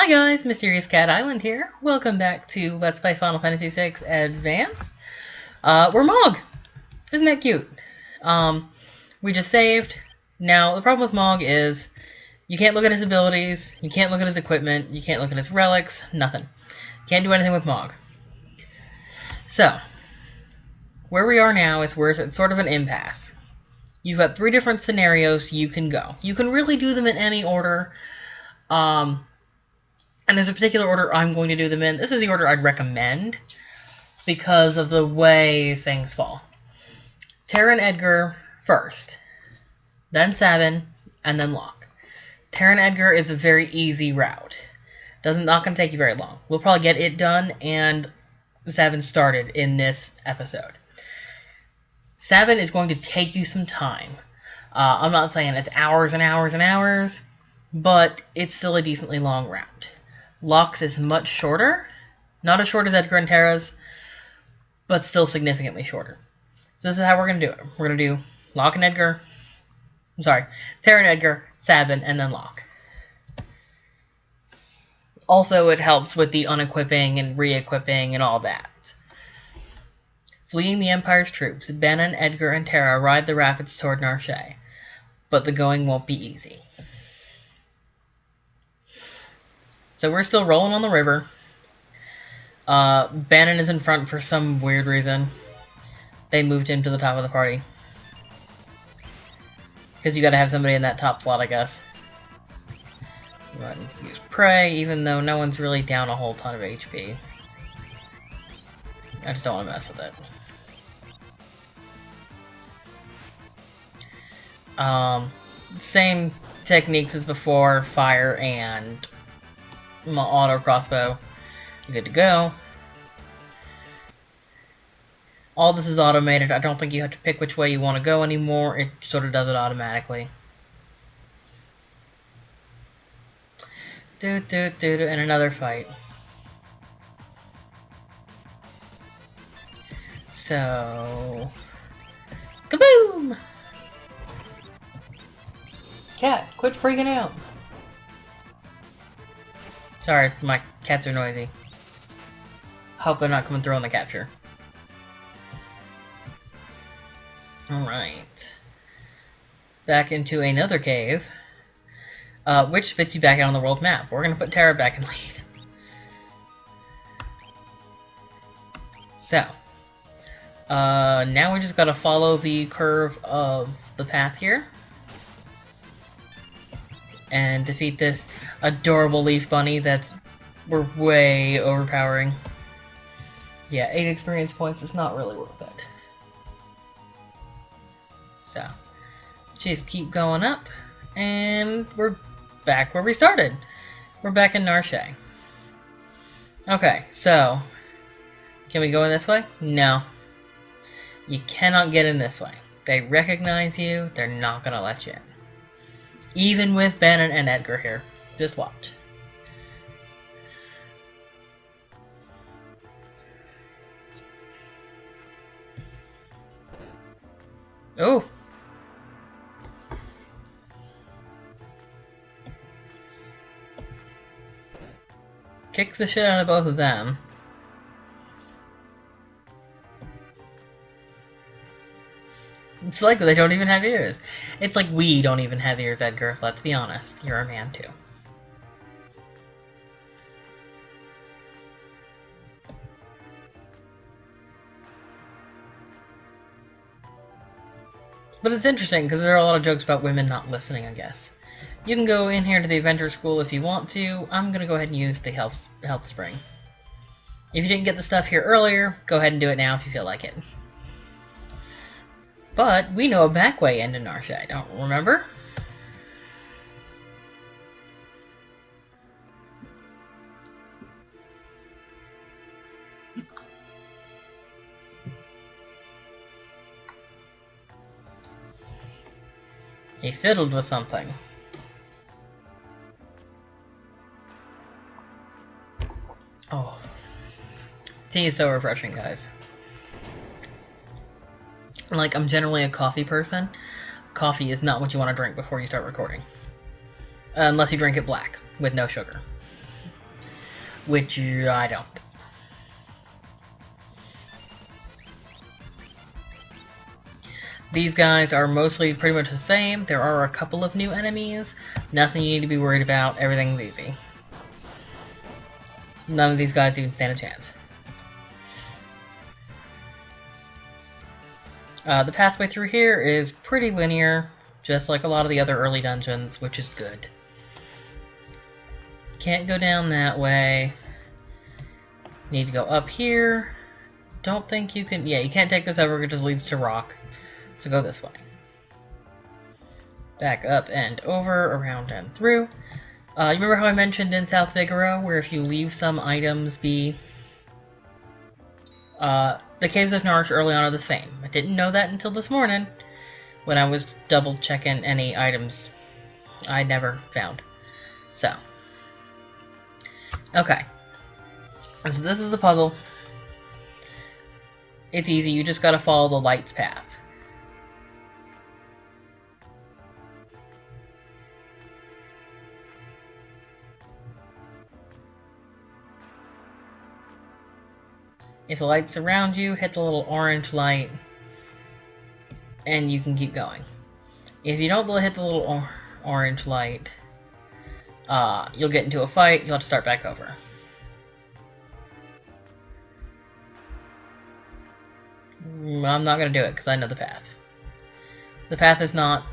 Hi guys, Mysterious Cat Island here. Welcome back to Let's Play Final Fantasy VI Advance. We're Mog! Isn't that cute? We just saved. Now, the problem with Mog is you can't look at his abilities, you can't look at his equipment, you can't look at his relics, nothing. Can't do anything with Mog. So, where we are now is where it's sort of an impasse. You've got 3 different scenarios you can go. You can really do them in any order. And there's a particular order I'm going to do them in. This is the order I'd recommend because of the way things fall. Terra and Edgar first, then Sabin, and then Locke. Terra and Edgar is a very easy route. Not going to take you very long. We'll probably get it done and Sabin started in this episode. Sabin is going to take you some time. I'm not saying it's hours and hours and hours, but it's still a decently long route. Locke's is much shorter. Not as short as Edgar and Terra's, but still significantly shorter. So this is how we're going to do it. We're going to do Locke and Edgar. I'm sorry, Terra and Edgar, Sabin, and then Locke. Also, it helps with the unequipping and re-equipping and all that. Fleeing the Empire's troops, Bannon, Edgar, and Terra ride the rapids toward Narshe, but the going won't be easy. So we're still rolling on the river. Bannon is in front for some weird reason. They moved him to the top of the party. Because you gotta have somebody in that top slot, I guess. Go ahead and use Prey, even though no one's really down a whole ton of HP. I just don't want to mess with it. Same techniques as before, fire and my auto crossbow. Good to go. All this is automated. I don't think you have to pick which way you want to go anymore. It sort of does it automatically. And another fight. So, kaboom! Cat, quit freaking out. Sorry, my cats are noisy. Hope they're not coming through on the capture. Alright. Back into another cave. Which fits you back out on the world map. We're going to put Terra back in lead. So. Now we just got to follow the curve of the path here. And defeat this adorable leaf bunny we're way overpowering. Yeah, 8 experience points is not really worth it. So, just keep going up, and we're back where we started. We're back in Narshe. Okay, so, can we go in this way? No. You cannot get in this way. They recognize you, they're not gonna let you in. Even with Bannon and Edgar here. Just watch. Oh! Kicks the shit out of both of them. It's like they don't even have ears. It's like we don't even have ears, Edgar. Let's be honest. You're a man, too. But it's interesting, because there are a lot of jokes about women not listening, I guess. You can go in here to the Adventure School if you want to. I'm going to go ahead and use the health spring. If you didn't get the stuff here earlier, go ahead and do it now if you feel like it. But we know a back way into Narshe, don't remember? He fiddled with something. Oh. Tea is so refreshing, guys. Like, I'm generally a coffee person. Coffee is not what you want to drink before you start recording. Unless you drink it black, with no sugar. which I don't. These guys are mostly pretty much the same. There are a couple of new enemies. Nothing you need to be worried about. Everything's easy. None of these guys even stand a chance. The pathway through here is pretty linear, just like a lot of the other early dungeons, which is good. Can't go down that way. Need to go up here. Don't think you can... Yeah, you can't take this over, it just leads to rock. So go this way. Back up and over, around and through. You remember how I mentioned in South Figaro, where if you leave some items be... the Caves of Nourish early on are the same. I didn't know that until this morning, when I was double checking any items I never found. So. Okay. So this is the puzzle. It's easy, you just gotta follow the light's path. If the light's around you, hit the little orange light, and you can keep going. If you don't hit the little orange light, you'll get into a fight, you'll have to start back over. I'm not going to do it, because I know the path. The path is not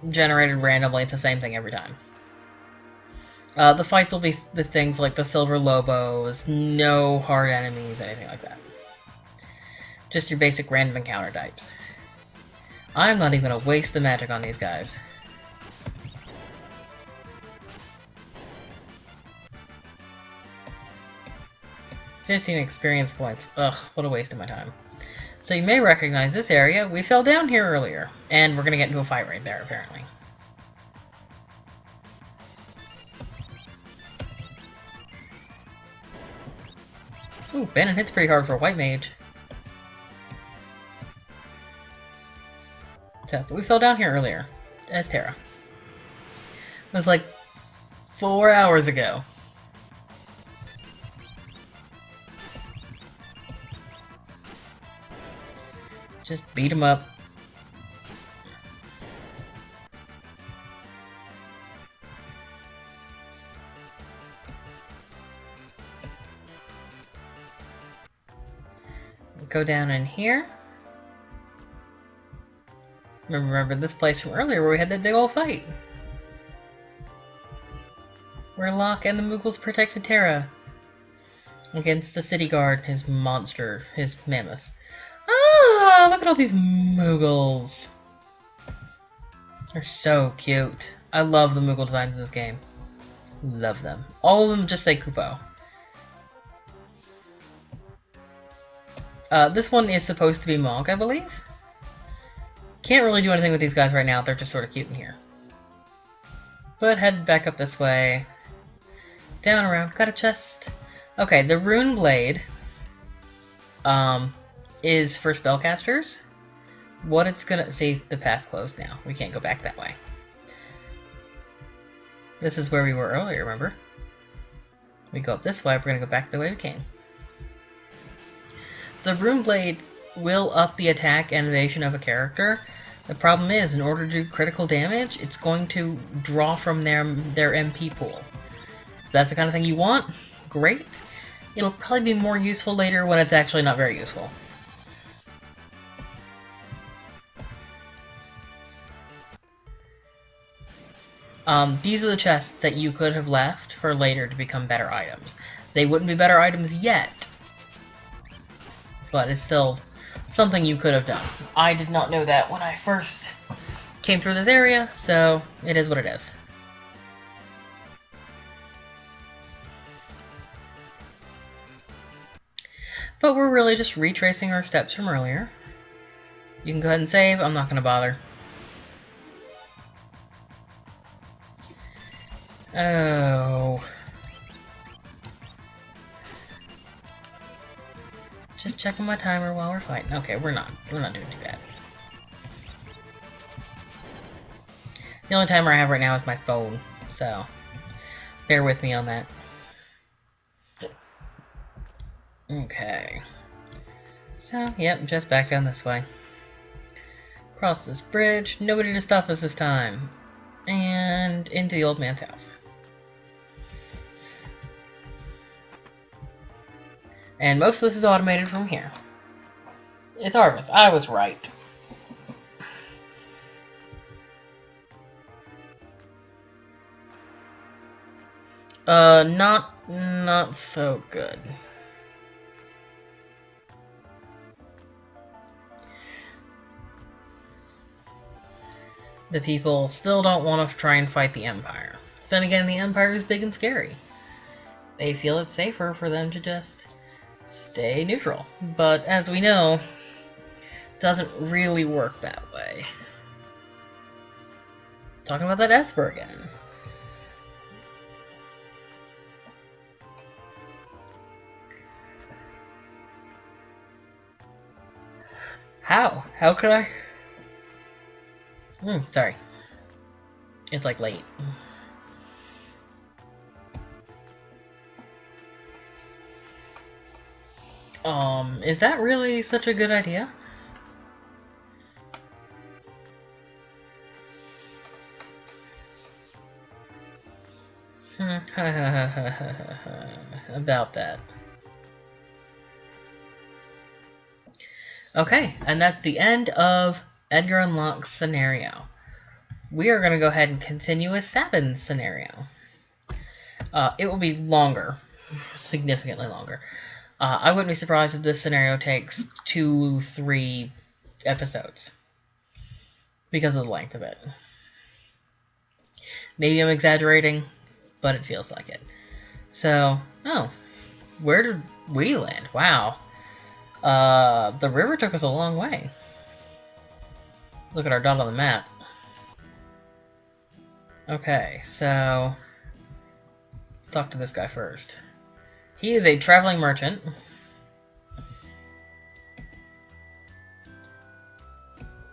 generated randomly, it's the same thing every time. The fights will be the things like the Silver Lobos, no hard enemies, anything like that. Just your basic random encounter types. I'm not even going to waste the magic on these guys. $15 experience points. Ugh, what a waste of my time. So you may recognize this area. We fell down here earlier, and we're going to get into a fight right there, apparently. Ooh, Bannon hits pretty hard for a white mage. So, but we fell down here earlier, as Terra. It was like 4 hours ago. Just beat him up. Go down in here. Remember this place from earlier where we had that big old fight. Where Locke and the Moogles protected Terra against the city guard, his monster, his mammoth. Ah, look at all these Moogles. They're so cute. I love the Moogle designs in this game. Love them. All of them just say Kupo. This one is supposed to be Monk, I believe. Can't really do anything with these guys right now, they're just sort of cute in here. But head back up this way. Down around, got a chest. Okay, the Rune Blade is for spellcasters. What it's gonna... See, the path closed now. We can't go back that way. This is where we were earlier, remember? We go up this way, we're gonna go back the way we came. The Rune Blade will up the attack and evasion of a character. The problem is, in order to do critical damage, it's going to draw from their MP pool. If that's the kind of thing you want, great. It'll probably be more useful later when it's actually not very useful. These are the chests that you could have left for later to become better items. They wouldn't be better items yet, but it's still something you could have done. I did not know that when I first came through this area, so it is what it is. But we're really just retracing our steps from earlier. You can go ahead and save, I'm not going to bother. Oh... Just checking my timer while we're fighting. Okay, we're not doing too bad. The only timer I have right now is my phone, so bear with me on that. Okay. So, yep, just back down this way. Cross this bridge. Nobody to stop us this time. And into the old man's house. And most of this is automated from here. It's harvest. I was right. Not so good. The people still don't want to try and fight the Empire. Then again, the Empire is big and scary. They feel it's safer for them to just stay neutral. But as we know, it doesn't really work that way. Talking about that Esper again. How? How could I? Sorry. It's like late. Is that really such a good idea? About that. Okay, and that's the end of Edgar Unlock's scenario. We are going to go ahead and continue with Sabin's scenario. It will be longer, significantly longer. I wouldn't be surprised if this scenario takes 2-3 episodes because of the length of it. Maybe I'm exaggerating, but it feels like it. So, oh, where did we land? Wow. The river took us a long way. Look at our dot on the map. Okay, so let's talk to this guy first. He is a traveling merchant.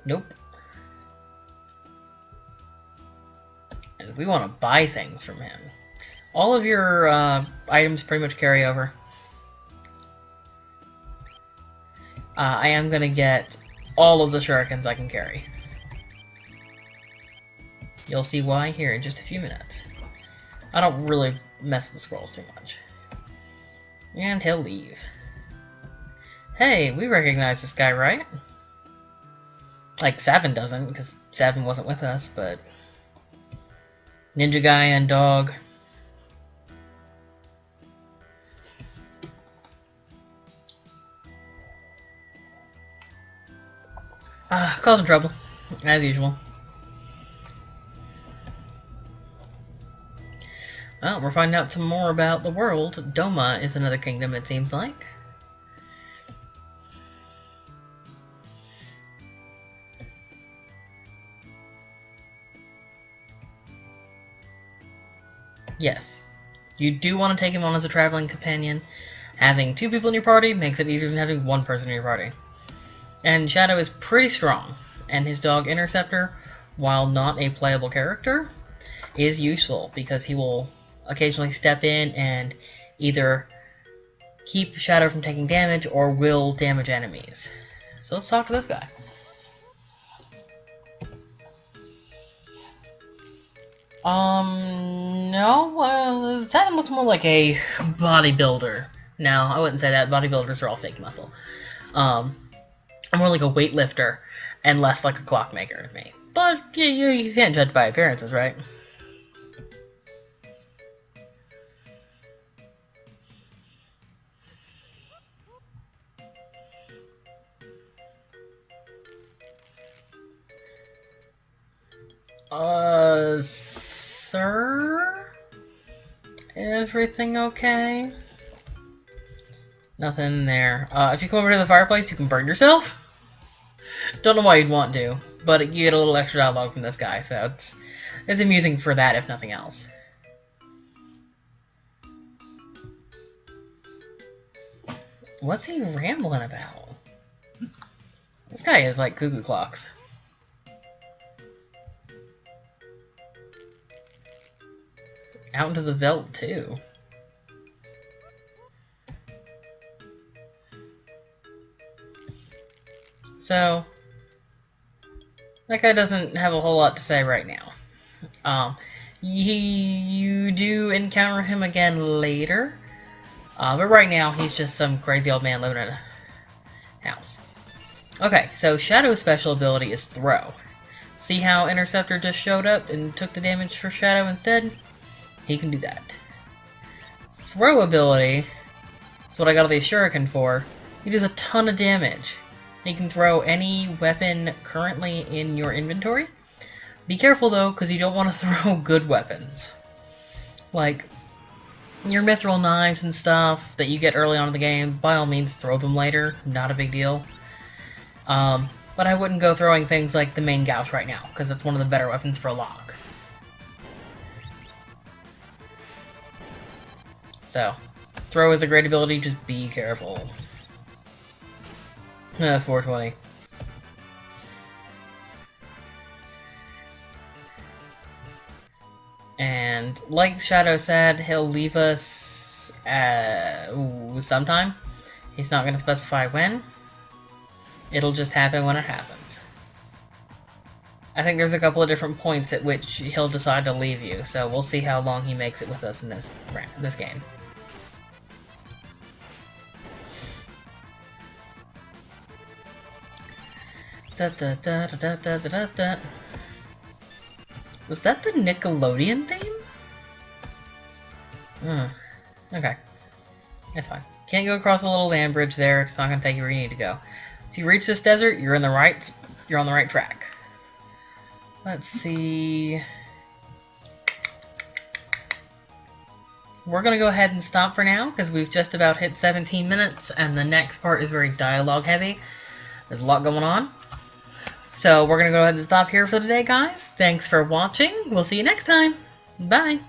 Nope. And we want to buy things from him. All of your items pretty much carry over. I am going to get all of the shurikens I can carry. You'll see why here in just a few minutes. I don't really mess with the scrolls too much. And he'll leave. Hey, we recognize this guy, right? Like, Sabin doesn't, because Sabin wasn't with us, but... Ninja guy and dog. Causing trouble, as usual. Well, we're finding out some more about the world. Doma is another kingdom, it seems like. Yes. You do want to take him on as a traveling companion. Having 2 people in your party makes it easier than having 1 person in your party. And Shadow is pretty strong, and his dog Interceptor, while not a playable character, is useful because he will occasionally step in and either keep Shadow from taking damage or will damage enemies. So let's talk to this guy. No, Satin looks more like a bodybuilder. No, I wouldn't say that. Bodybuilders are all fake muscle. More like a weightlifter and less like a clockmaker to me. But you can't judge by appearances, right? Sir? Everything okay? Nothing there. If you come over to the fireplace, you can burn yourself. Don't know why you'd want to, but you get a little extra dialogue from this guy, so it's amusing for that, if nothing else. What's he rambling about? This guy is like cuckoo clocks. Out into the veldt, too. So, that guy doesn't have a whole lot to say right now. You do encounter him again later. But right now, he's just some crazy old man living in a house. Okay, so Shadow's special ability is Throw. See how Interceptor just showed up and took the damage for Shadow instead? He can do that. Throw ability, that's what I got all these shuriken for. He does a ton of damage. He can throw any weapon currently in your inventory. Be careful though, because you don't want to throw good weapons. Like your mithril knives and stuff that you get early on in the game, by all means throw them later, not a big deal. But I wouldn't go throwing things like the main gouge right now, because that's one of the better weapons for lock. So, throw is a great ability, just be careful. 420. And like Shadow said, he'll leave us sometime. He's not going to specify when. It'll just happen when it happens. I think there's a couple of different points at which he'll decide to leave you, so we'll see how long he makes it with us in this game. Was that the Nickelodeon theme? Okay. That's fine. Can't go across the little land bridge there, it's not going to take you where you need to go. If you reach this desert, you're on the right track. Let's see. We're going to go ahead and stop for now, because we've just about hit 17 minutes, and the next part is very dialogue heavy. There's a lot going on. So we're going to go ahead and stop here for the day, guys. Thanks for watching. We'll see you next time. Bye.